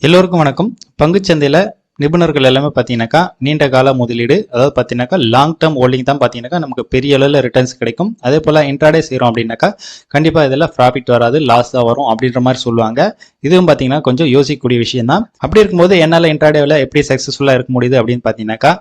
எல்லோருக்கும் வணக்கம். பங்குச்சந்தையில நிபுணர்கள் எல்லாமே பார்த்தீங்கன்னாக்கா நீண்ட கால முதலீடு, அதாவது பார்த்தீங்கன்னாக்கா லாங் டேர்ம் ஹோல்டிங் தான் பார்த்தீங்கன்னாக்கா நமக்கு பெரிய அளவில் ரிட்டர்ன்ஸ் கிடைக்கும். அதே போல் இன்ட்ராடே செய்கிறோம் அப்படின்னாக்கா கண்டிப்பாக இதில் ப்ராஃபிட் வராது, லாஸ் தான் வரும் அப்படின்ற மாதிரி சொல்லுவாங்க. இதுவும் பார்த்தீங்கன்னா கொஞ்சம் யோசிக்கக்கூடிய விஷயம் தான். அப்படி இருக்கும்போது என்னால் இன்ட்ராடேவில் எப்படி சக்ஸஸ்ஃபுல்லாக இருக்க முடியுது அப்படின்னு பார்த்தீங்கன்னாக்கா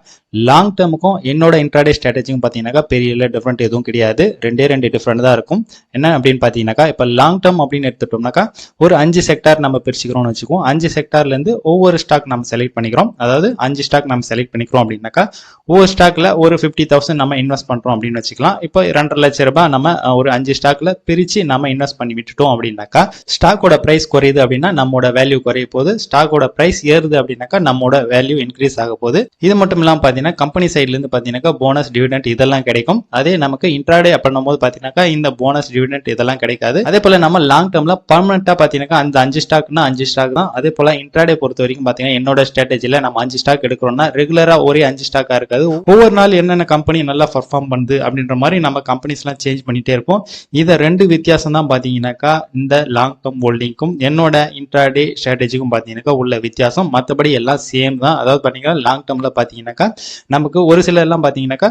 லாங் டேர்முக்கும் என்னோட இன்ட்ராடே ஸ்ட்ராட்டஜிக்கும் பார்த்தீங்கன்னாக்கா பெரிய டிஃப்ரெண்ட் எதுவும் கிடையாது. ரெண்டு டிஃப்ரெண்ட் தான் இருக்கும். என்ன அப்படின்னு பார்த்தீங்கன்னாக்கா இப்போ லாங் டேர்ம் அப்படின்னு எடுத்துட்டோம்னாக்கா ஒரு 5 செக்டார் நம்ம பிரிச்சுக்கிறோம்னு வச்சுக்கோம். 5 செக்டார்லேருந்து ஒவ்வொரு ஸ்டாக் நம்ம செலக்ட் பண்ணிக்கிறோம். அதாவது 5 ஸ்டாக் நம்ம செலக்ட் பண்ணிக்கிறோம் அப்படின்னாக்கா ஒவ்வொரு ஸ்டாக்ல ஒரு 50,000 நம்ம இன்வெஸ்ட் பண்றோம் அப்படின்னு வச்சுக்கலாம். இப்போ 2.5 லட்சம் ரூபாய் நம்ம ஒரு 5 ஸ்டாக்ல பிரிச்சு நம்ம இன்வெஸ்ட் பண்ணி விட்டுட்டோம் அப்படின்னாக்கா ஸ்டாக்கோட பிரைஸ் குறையுது அப்படின்னா நம்மளோட வேல்யூ குறைய போகுது. ஸ்டாக்கோட பிரைஸ் ஏறுது அப்படின்னாக்கா நம்மளோட வேல்யூ இன்க்ரீஸ் ஆக போகுது. இது மட்டும் இல்லாம பாத்தீங்கன்னா கம்பெனி சைட்ல இருந்து பாத்தீங்கன்னா போனஸ், டிவிடெண்ட் இதெல்லாம் கிடைக்கும். அதே நமக்கு இன்ட்ராடே பண்ணும்போது பாத்தீங்கன்னா இந்த போனஸ், டிவிடெண்ட் இதெல்லாம் கிடைக்காது. அதே போல நம்ம லாங் டேர்ம்ல பர்மனண்டா பாத்தீங்கன்னா அந்த 5 ஸ்டாக்னா 5 ஸ்டாக் தான். அதே போல இன்ட்ராடே பொறுத்த வரைக்கும் பாத்தீங்கன்னா என்னோட ஸ்ட்ராட்டஜில நம்ம 5 ஸ்டாக் எடுக்கிறோம்னா ரெகுலரா ஒரே 5 ஸ்டாக்கா இருக்காது. ஒவ்வொரு நாள் என்னென்ன கம்பெனி நல்லா பர்ஃபார்ம் பண்ணுது அப்படின்ற மாதிரி நம்ம கம்பெனிஸ் எல்லாம் சேஞ்ச் பண்ணிட்டே இருப்போம். இத ரெண்டு வித்தியாசம் தான் பாத்தீங்கன்னாக்கா இந்த லாங் டேர்ம் ஹோல்டிங்க்கும் என்னோட இன்ட்ராடே ஸ்ட்ராட்டஜிக்கும் பாத்தீங்கன்னாக்கா உள்ள வித்தியாசம். மற்றபடி எல்லாம் சேம் தான். அதாவது பாத்தீங்கன்னா லாங் டேர்ம்ல பாத்தீங்கன்னாக்கா நமக்கு ஒரு சில எல்லாம் பாத்தீங்கன்னாக்கா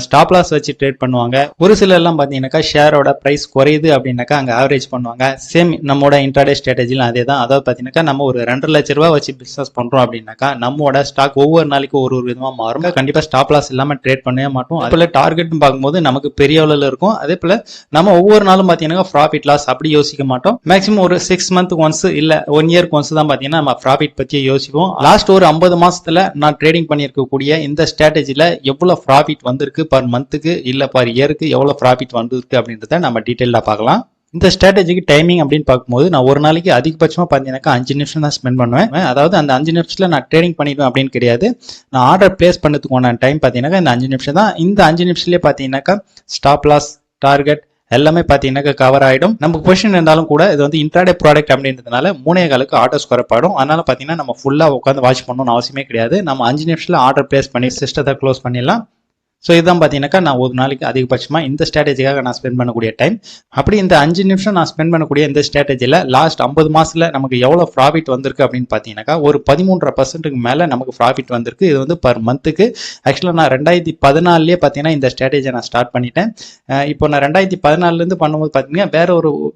ஸ்டாப் லாஸ் வச்சு ட்ரேட் பண்ணுவாங்க. ஒரு சில எல்லாம் பாத்தீங்கன்னாக்கா ஷேரோட பிரைஸ் குறையுது அப்படின்னாக்கா அங்க ஆவரேஜ் பண்ணுவாங்க. சேம் நம்மோட இன்ட்ராடே ஸ்ட்ராட்டஜில அதே தான். அதாவது பாத்தீங்கன்னா நம்ம ஒரு 2 லட்சம் ரூபாய் வச்சு பிசினஸ் பண்றோம் அப்படின்னாக்கா நம்மோட ஸ்டாக் ஒவ்வொரு நாளைக்கு ஒரு விதமா மாறும். கண்டிப்பா ஸ்டாப் லாஸ் இல்லாம ட்ரேட் பண்ணவே மாட்டோம். அதே போல டார்கெட் பார்க்கும்போது நமக்கு பெரிய அளவில் இருக்கும். அதே போல நம்ம ஒவ்வொரு நாளும் பாத்தீங்கன்னா ப்ராஃபிட் லாஸ் அப்படி யோசிக்க மாட்டோம். மேக்ஸிமம் ஒரு 6 மந்த் ஒன்ஸ் இல்ல 1 இயர்க்கு ஒன்ஸ் தான் பாத்தீங்கன்னா நம்ம ப்ராஃபிட் பத்தி யோசிப்போம். லாஸ்ட் ஒரு 50 மாசத்துல நான் ட்ரேடிங் பண்ணியிருக்கக்கூடிய இந்த ஸ்ட்ராட்டஜில எவ்வளவு ப்ராஃபிட் வந்திருக்கு பர் மந்த்துக்கு இல்ல பர் இயருக்கு எவ்வளவு ப்ராஃபிட் வந்திருக்கு அப்படின்றத நம்ம டீடைலா பார்க்கலாம். இந்த ஸ்ட்ராட்டஜிக்கு டைமிங் அப்படின்னு பார்க்கும்போது நான் ஒரு நாளைக்கு அதிகபட்சமா பார்த்தீங்கன்னா 5 நிமிஷம் தான் ஸ்பெண்ட் பண்ணுவேன். அதாவது அந்த 5 நிமிஷத்துல நான் ட்ரேடிங் பண்ணிடுவேன் அப்படின்னு கிடையாது. நான் ஆர்டர் பிளேஸ் பண்ணதுக்கான டைம் பார்த்தீங்கன்னா இந்த 5 நிமிஷம் தான். இந்த 5 நிமிஷத்துலேயே பார்த்தீங்கன்னாக்கா ஸ்டாப் லாஸ், டார்கெட் எல்லாமே பார்த்தீங்கன்னா கவர் ஆகிடும். நமக்கு பொசிஷன் இருந்தாலும் கூட இது வந்து இன்ட்ராடே ப்ராடக்ட் அப்படின்றதுனால 3.25க்கு ஆர்டர் குறைப்பாடும். அதனால பார்த்தீங்கன்னா நம்ம ஃபுல்லாக உட்காந்து வாட்ச் பண்ணணும்னு அவசியமே கிடையாது. நம்ம 5 நிமிஷத்துல ஆர்டர் பிளேஸ் பண்ணி சிஸ்டத்தை க்ளோஸ் பண்ணிடலாம். ஸோ இதுதான் பார்த்தீங்கன்னாக்கா நான் ஒரு நாளைக்கு அதிகபட்சமாக இந்த ஸ்ட்ராட்டஜிக்காக நான் ஸ்பெண்ட் பண்ணக்கூடிய டைம். அப்படி இந்த 5 நிமிஷம் நான் ஸ்பெண்ட் பண்ணக்கூடிய இந்த ஸ்ட்ராட்டஜியில் லாஸ்ட் 50 மாசத்துல நமக்கு எவ்வளோ ப்ராஃபிட் வந்திருக்கு அப்படின்னு பார்த்தீங்கன்னாக்கா ஒரு 13% மேலே நமக்கு ப்ராஃபிட் வந்திருக்கு. இது வந்து பர் மந்த்துக்கு. ஆக்சுவலாக நான் 2014 பார்த்தீங்கன்னா இந்த ஸ்ட்ராட்டஜியை நான் ஸ்டார்ட் பண்ணிட்டேன். இப்போ நான் 2014 பண்ணும்போது பார்த்தீங்கன்னா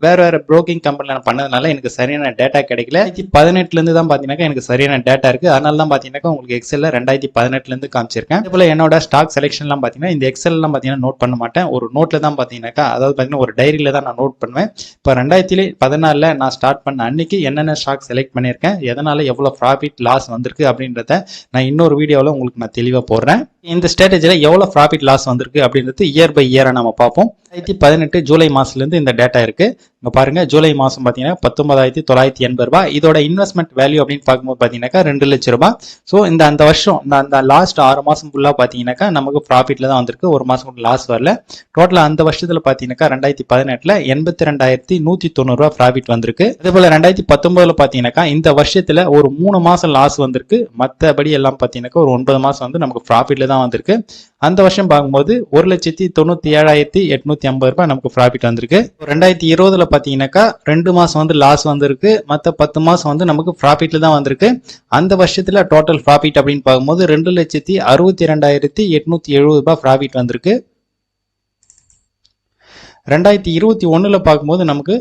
வேற ப்ரோக்கிங் கம்பெனியில் நான் பண்ணதுனால எனக்கு சரியான டேட்டா கிடைக்கல. 2018 தான் பார்த்தீங்கன்னா எனக்கு சரியான டேட்டா இருக்கு. அதனால தான் பார்த்தீங்கன்னா உங்களுக்கு எக்ஸல்ல 2018 காமிச்சிருக்கேன். அதே போல என்னோட ஸ்டாக் செலெக்ஷன் பாத்தீங்கன்னா இந்த எக்ஸல் எல்லாம் பாத்தீங்கன்னா நோட் பண்ண மாட்டேன். ஒரு நோட்ல தான் பாத்தீங்கன்னாக்கா அதாவது பாத்தீங்கன்னா ஒரு டைரியில தான் நான் நோட் பண்ணுவேன். இப்போ 2014 நான் ஸ்டார்ட் பண்ண அன்னைக்கு என்னென்ன ஸ்டாக் செலக்ட் பண்ணியிருக்கேன், எதனால எவ்வளவு ப்ராஃபிட் லாஸ் வந்திருக்கு அப்படின்றத நான் இன்னொரு வீடியோவில் உங்களுக்கு நான் தெளிவாக போடுறேன். இந்த ஸ்ட்ராட்டஜியில் எவ்வளோ ப்ராஃபிட் லாஸ் வந்திருக்கு அப்படின்றது இயர் பை இயராக நம்ம பார்ப்போம். 2018 ஜூலை மாசத்துலேருந்து இந்த டேட்டா இருக்கு. இங்க பாருங்க, ஜூலை மாசம் பார்த்தீங்கன்னா 19,980 ரூபாய். இதோட இன்வெஸ்ட்மெண்ட் வேல்யூ அப்படின்னு பார்க்கும்போது பார்த்தீங்கன்னாக்கா 2 லட்சம் ரூபாய். ஸோ அந்த வருஷம் அந்த லாஸ்ட் 6 மாசம் ஃபுல்லாக பார்த்தீங்கன்னாக்கா நமக்கு ப்ராஃபிட்ல தான் வந்திருக்கு. ஒரு மாசம் கூட லாஸ் வரல. டோட்டலாக அந்த வருஷத்துல பார்த்தீங்கன்னாக்கா 2018 82,190 ரூபாய் ப்ராஃபிட் வந்திருக்கு. அதே போல 2019 பார்த்தீங்கன்னாக்கா இந்த வருஷத்துல ஒரு 3 மாசம் லாஸ் வந்திருக்கு. மற்றபடி எல்லாம் பார்த்தீங்கன்னாக்கா ஒரு 9 மாசம் வந்து நமக்கு ப்ராஃபிட்ல தான் வந்திருக்கு. அந்த வருஷம் பார்க்கும்போது 1,97,850 ரூபாய் நமக்கு ப்ராஃபிட் வந்திருக்கு. 2020 பார்த்தீங்கன்னாக்கா 2 மாசம் வந்து லாஸ் வந்திருக்கு. மற்ற 10 மாசம் வந்து நமக்கு ப்ராஃபிட்ல தான் வந்திருக்கு. அந்த வருஷத்துல டோட்டல் ப்ராஃபிட் அப்படின்னு பார்க்கும்போது 2,62,870 ரூபாய் ப்ராஃபிட் வந்திருக்கு. 2021 பார்க்கும்போது நமக்கு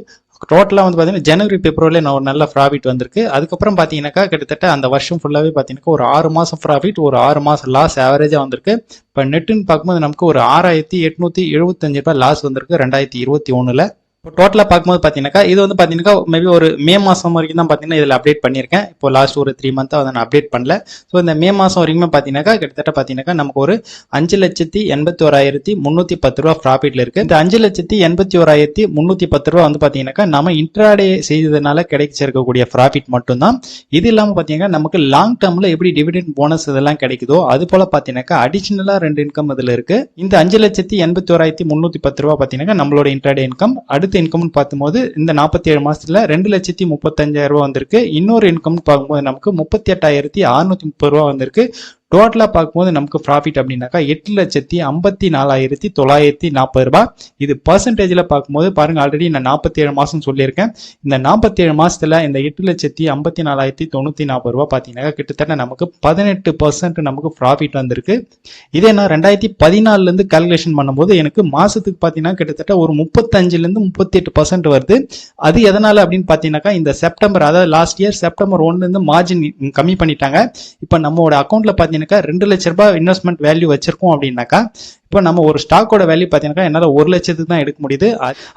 டோட்டலாக வந்து பார்த்தீங்கன்னா ஜனவரி பிப்ரவரியில் ஒரு நல்ல ப்ராஃபிட் வந்திருக்கு. அதுக்கப்புறம் பார்த்தீங்கன்னாக்கா கிட்டத்தட்ட அந்த வருஷம் ஃபுல்லாகவே பார்த்தீங்கன்னா ஒரு 6 மாதம் ப்ராஃபிட், ஒரு 6 மாதம் லாஸ் ஆவரேஜாக வந்திருக்கு. இப்போ நெட்டுன்னு பார்க்கும்போது நமக்கு ஒரு 6,875 ரூபாய் லாஸ் வந்திருக்கு 2021. இப்போ டோட்டலாக பார்க்கும்போது பார்த்தீங்கன்னாக்கா இது வந்து பார்த்தீங்கன்னா மேபி ஒரு மே மாதம் வரைக்கும் தான் பார்த்தீங்கன்னா இதில் அப்டேட் பண்ணியிருக்கேன். இப்போ லாஸ்ட் ஒரு 3 மந்த்தாக அதை நான் அப்டேட் பண்ணல. ஸோ இந்த மே மாதம் வரைக்குமே பார்த்தீங்கன்னாக்கா கிட்டத்தட்ட பார்த்தீங்கன்னாக்கா நமக்கு ஒரு 5,81,310 ரூபா ப்ராஃபிட்ல இருக்கு. இந்த 5,81,310 ரூபா வந்து பார்த்தீங்கன்னாக்கா நம்ம இன்ட்ராடே செய்ததுனால கிடைச்சிருக்கக்கூடிய ப்ராஃபிட் மட்டும்தான். இது இல்லாமல் பார்த்தீங்கன்னா நமக்கு லாங் டேர்ம்ல எப்படி டிவிடெண்ட் போனஸ் இதெல்லாம் கிடைக்குதோ அது போல பார்த்தீங்கன்னாக்கா அடிஷனலாக 2 இன்கம் இதில் இருக்கு. இந்த 5,81,310 ரூபா பார்த்தீங்கன்னா நம்மளோட இன்ட்ராடே இன்கம். அடுத்த இன்கம் பார்க்கும்போது இந்த 47 மாசத்துல 2,35,000 ரூபாய் வந்திருக்கு. இன்னொரு இன்கம் பார்க்கும்போது நமக்கு 38,630 ரூபாய் வந்திருக்கு. டோட்டலாக பார்க்கும்போது நமக்கு ப்ராஃபிட் அப்படின்னாக்கா 8,54,940 ரூபாய். இது பர்சன்டேஜில் பார்க்கும்போது பாருங்க, ஆல்ரெடி நான் 47 மாதம் சொல்லியிருக்கேன். இந்த 47 மாசத்துல இந்த 8,54,940 ரூபாய் பார்த்தீங்கன்னா கிட்டத்தட்ட நமக்கு 18% நமக்கு ப்ராஃபிட் வந்திருக்கு. இதே நான் 2014 கால்குலேஷன் பண்ணும்போது எனக்கு மாசத்துக்கு பார்த்தீங்கன்னா கிட்டத்தட்ட ஒரு 35 38% வருது. அது எதனால அப்படின்னு பார்த்தீங்கன்னாக்கா இந்த செப்டம்பர், அதாவது லாஸ்ட் இயர் செப்டம்பர் 1 மார்ஜின் கம்மி பண்ணிட்டாங்க. இப்போ நம்மளோட அக்கௌண்ட்ல பார்த்தீங்கன்னா 2 லட்ச ரூபாய் இன்வெஸ்ட்மெண்ட் வேல்யூ வச்சிருக்கோம் அப்படின்னாக்கா இப்போ நம்ம ஒரு ஸ்டாக்கோட வேல்யூ பார்த்தீங்கன்னா என்னால் 1 லட்சத்துக்கு தான் எடுக்க முடியுது.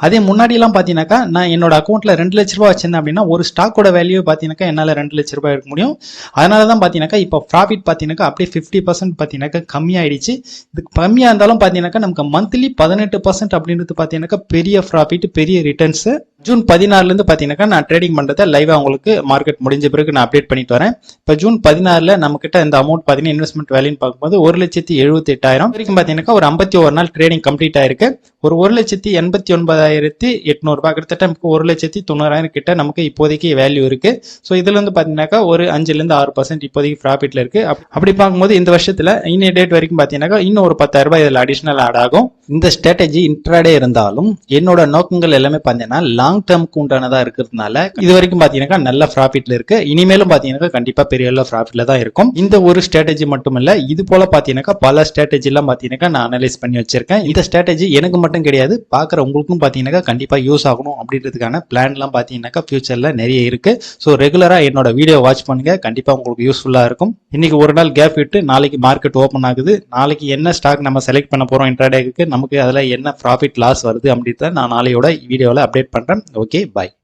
அதே முன்னாடிலாம் பார்த்தீங்கன்னாக்கா நான் என்னோட அக்கௌண்ட்ல 2 லட்ச ரூபாய் வச்சிருந்தேன் அப்படின்னா ஒரு ஸ்டாக்கோட வேல்யூ பார்த்தீங்கன்னா என்னால் 2 லட்ச ரூபாய் எடுக்க முடியும். அதனால தான் பார்த்தீங்கன்னா இப்போ ப்ராஃபிட் பார்த்தீங்கன்னா அப்படியே 50% பார்த்தீங்கன்னா கம்மியாயிடுச்சு. இது கம்மியாக இருந்தாலும் பார்த்தீங்கன்னா நமக்கு மந்த்லி 18% அப்படின்றது பார்த்தீங்கன்னா பெரிய ப்ராஃபிட், பெரிய ரிட்டர்ன்ஸ். ஜூன் 16 பார்த்தீங்கன்னா நான் ட்ரேடிங் பண்ணுறதை லைவாக உங்களுக்கு மார்க்கெட் முடிஞ்ச பிறகு நான் அப்டேட் பண்ணிட்டு வரேன். இப்போ ஜூன் 16 நம்ம கிட்ட இந்த அமௌண்ட் பார்த்தீங்கன்னா இன்வெஸ்ட்மெண்ட் வேல்யூன்னு பார்க்கும்போது 1,78,000 வரைக்கும் பார்த்தீங்கன்னா ஒரு 51 நாள் ட்ரேடிங் கம்ப்ளீட் ஆயிருக்கு. ஒரு 1,89,800 ரூபாய், கிட்டத்தட்ட நமக்கு 1,90,000 கிட்ட நமக்கு இப்போதைக்கு வேல்யூ இருக்கு. ஸோ இதுல இருந்து பார்த்தீங்கன்னாக்கா ஒரு 5-6% இப்போதைக்கு ப்ராஃபிட்ல இருக்கு. அப்படி பார்க்கும்போது இந்த வருஷத்துல இன்னைய டேட் வரைக்கும் பார்த்தீங்கன்னா இன்னும் ஒரு 10,000 ரூபாய் இதில் அடிஷனல் ஆட் ஆகும். இந்த ஸ்ட்ராட்டஜி இன்ட்ராடே இருந்தாலும் என்னோட நோக்கங்கள் எல்லாமே பார்த்தீங்கன்னா லாங் டேர்முக்கு உண்டானதா இருக்கிறதுனால இது வரைக்கும் பார்த்தீங்கன்னா நல்ல ப்ராஃபிட்ல இருக்கு. இனிமேலும் பார்த்தீங்கன்னா கண்டிப்பா பெரிய ப்ராஃபிட்ல தான் இருக்கும். இந்த ஒரு ஸ்ட்ராட்டஜி மட்டும் இல்ல, இது போல பார்த்தீங்கன்னா பல ஸ்ட்ராட்டஜி எல்லாம் பார்த்தீங்கன்னா நான் அனலைஸ் பண்ணி வச்சிருக்கேன். இந்த ஸ்ட்ராட்டஜி எனக்கு மட்டும் கிடையாது, பார்க்குற உங்களுக்கும் பார்த்தீங்கன்னா கண்டிப்பா யூஸ் ஆகணும் அப்படின்றதுக்கான பிளான்லாம் பார்த்தீங்கன்னா ஃபியூச்சர்ல நிறைய இருக்கு. ஸோ ரெகுலரா என்னோட வீடியோ வாட்ச் பண்ணுங்க, கண்டிப்பா உங்களுக்கு யூஸ்ஃபுல்லா இருக்கும். இன்னைக்கு ஒரு நாள் கேப் விட்டு நாளைக்கு மார்க்கெட் ஓப்பன் ஆகுது. நாளைக்கு என்ன ஸ்டாக் நம்ம செலக்ட் பண்ண போறோம் இன்ட்ராடேக்கு, நமக்கு அதுல என்ன ப்ராஃபிட் லாஸ் வருது அப்படின்றத நான் நாளையோட வீடியோவில் அப்டேட் பண்றேன். ஓகே, பாய்.